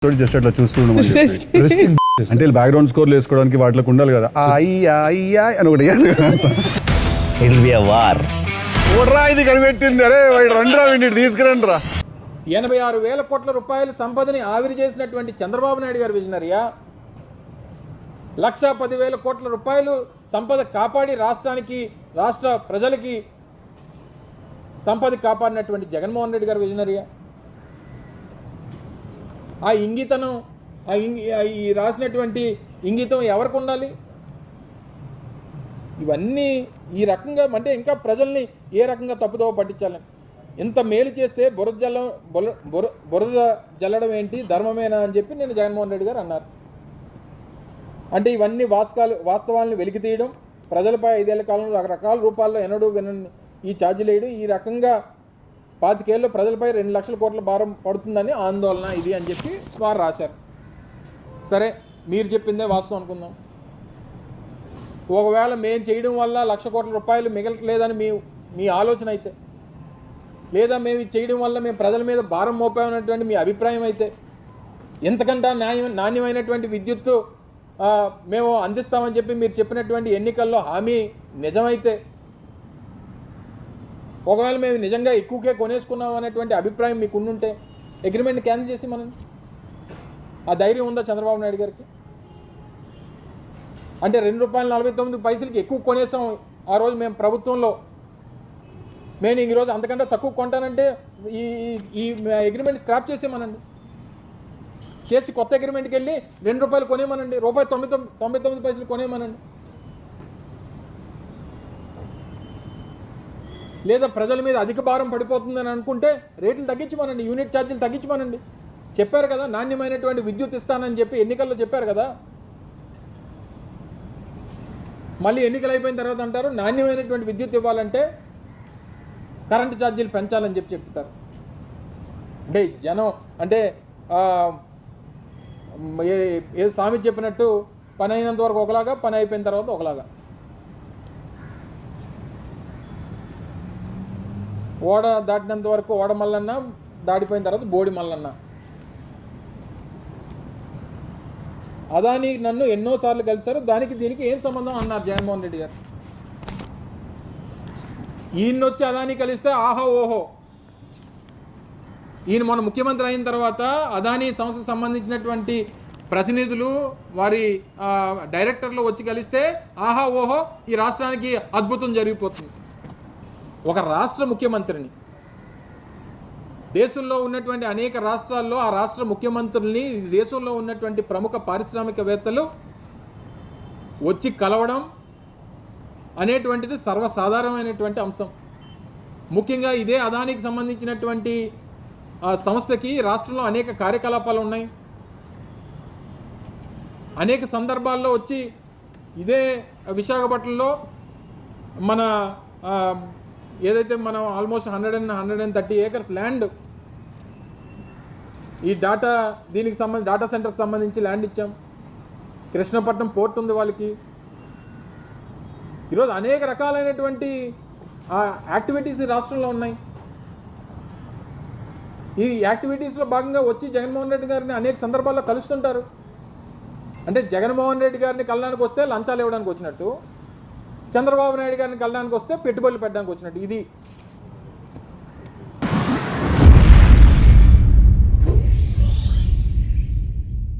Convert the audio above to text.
Just అట్లా చూస్తున్నాం అంటే బ్యాక్గ్రౌండ్ స్కోర్లు వేసుకోవడానికి వాటికి ఉండాలి కదా అయ్యా అయ్యా అని ఒకటి it will be a war. ఓడ్రా ఇది కనిపెట్టింది, అరే రండిరా వీడిని తీసుకురండి రా. 86,000 కోట్ల రూపాయల సంపదని ఆవిరి చేసినటువంటి చంద్రబాబు నాయుడు గారు విజనరీయా, 1,10,000 కోట్ల రూపాయలు సంపద కాపాడి రాష్ట్రానికి, రాష్ట్ర ప్రజలకి సంపద కాపాడినటువంటి జగన్మోహన్ రెడ్డి గారు విజనరీయా? ఆ ఇంగితనం, ఈ రాసినటువంటి ఇంగితం ఎవరికి ఉండాలి? ఇవన్నీ ఈ రకంగా అంటే ఇంకా ప్రజల్ని ఏ రకంగా తప్పుదోవ పట్టించాలని, ఇంత మేలు చేస్తే బురద జల్లడం ఏంటి, ధర్మమేనా అని చెప్పి నేను జగన్మోహన్ రెడ్డి గారు అన్నారు. అంటే ఇవన్నీ వాస్తవాలను వెలికి తీయడం, ప్రజలపై 5 ఏళ్ల కాలంలో రకరకాల రూపాల్లో ఎన్నడూ వినని ఈ ఛార్జీలు వేయడం, ఈ రకంగా 25 ఏళ్ళలో ప్రజలపై 2 లక్షల కోట్ల భారం పడుతుందని ఆందోళన ఇది అని చెప్పి వారు రాశారు. సరే, మీరు చెప్పిందే వాస్తవం అనుకుందాం. ఒకవేళ మేము చేయడం వల్ల 1,00,000 కోట్ల రూపాయలు మిగలట్లేదని మీ ఆలోచన అయితే, లేదా మేము చేయడం వల్ల మేము ప్రజల మీద భారం మోపామన్నటువంటి మీ అభిప్రాయం అయితే, ఎంతకంటే నాణ్యమైనటువంటి విద్యుత్తు మేము అందిస్తామని చెప్పి మీరు చెప్పినటువంటి ఎన్నికల్లో హామీ నిజమైతే, ఒకవేళ మేము నిజంగా ఎక్కువకే కొనేసుకున్నాం అనేటువంటి అభిప్రాయం మీకు ఉండుంటే అగ్రిమెంట్ క్యాన్సిల్ చేసి మనం ఆ ధైర్యం ఉందా చంద్రబాబు నాయుడు గారికి? అంటే ₹2.49 ఎక్కువ కొనేసాం ఆ రోజు మేము ప్రభుత్వంలో, నేను ఈరోజు అంతకంటే తక్కువ కొంటానంటే ఈ అగ్రిమెంట్ స్క్రాప్ చేసేమనండి, చేసి కొత్త అగ్రిమెంట్కి వెళ్ళి ₹2 కొనేమనండి, ₹1.99 కొనేమనండి. లేదా ప్రజల మీద అధిక భారం పడిపోతుందని అనుకుంటే రేట్లు తగ్గించమనండి, యూనిట్ ఛార్జీలు తగ్గించమనండి. చెప్పారు కదా నాణ్యమైనటువంటి విద్యుత్ ఇస్తానని చెప్పి ఎన్నికల్లో చెప్పారు కదా. మళ్ళీ ఎన్నికలు అయిపోయిన తర్వాత అంటారు నాణ్యమైనటువంటి విద్యుత్ ఇవ్వాలంటే కరెంటు ఛార్జీలు పెంచాలని చెప్పి చెప్తారు. అంటే జనం అంటే ఏ స్వామి చెప్పినట్టు పని అయినంత వరకు ఒకలాగా, పని అయిపోయిన తర్వాత ఒకలాగా. ఓడ దాటినంత వరకు ఓడ మల్లన్న, దాటిపోయిన తర్వాత బోడి మల్లన్న. అదాని నన్ను ఎన్నోసార్లు కలిశారు, దానికి దీనికి ఏం సంబంధం అన్నారు జగన్మోహన్ రెడ్డి గారు. ఈయన వచ్చి అదాని కలిస్తే ఆహా ఓహో, ఈయన మొన్న ముఖ్యమంత్రి అయిన తర్వాత అదాని సంస్థకు సంబంధించినటువంటి ప్రతినిధులు, వారి డైరెక్టర్లు వచ్చి కలిస్తే ఆహా ఓహో ఈ రాష్ట్రానికి అద్భుతం జరిగిపోతుంది. ఒక రాష్ట్ర ముఖ్యమంత్రిని, దేశంలో ఉన్నటువంటి అనేక రాష్ట్రాల్లో ఆ రాష్ట్ర ముఖ్యమంత్రుల్ని దేశంలో ఉన్నటువంటి ప్రముఖ పారిశ్రామికవేత్తలు వచ్చి కలవడం అనేటువంటిది సర్వసాధారణమైనటువంటి అంశం. ముఖ్యంగా ఇదే అదానికి సంబంధించినటువంటి సంస్థకి రాష్ట్రంలో అనేక కార్యకలాపాలు ఉన్నాయి. అనేక సందర్భాల్లో వచ్చి ఇదే విశాఖపట్నంలో మన ఏదైతే మనం ఆల్మోస్ట్ 130 ఏకర్స్ ల్యాండ్ ఈ దీనికి డాటా సెంటర్కి సంబంధించి ల్యాండ్ ఇచ్చాం. కృష్ణపట్నం పోర్ట్ ఉంది వాళ్ళకి. ఈరోజు అనేక రకాలైనటువంటి యాక్టివిటీస్ ఈ రాష్ట్రంలో ఉన్నాయి. ఈ యాక్టివిటీస్లో భాగంగా వచ్చి జగన్మోహన్ రెడ్డి గారిని అనేక సందర్భాల్లో కలుస్తుంటారు. అంటే జగన్మోహన్ రెడ్డి గారిని కలడానికి వస్తే లంచాలు ఇవ్వడానికి వచ్చినట్టు, చంద్రబాబు నాయుడు గారిని కలడానికి వస్తే పెట్టుబడులు పెట్టడానికి వచ్చినట్టు. ఇది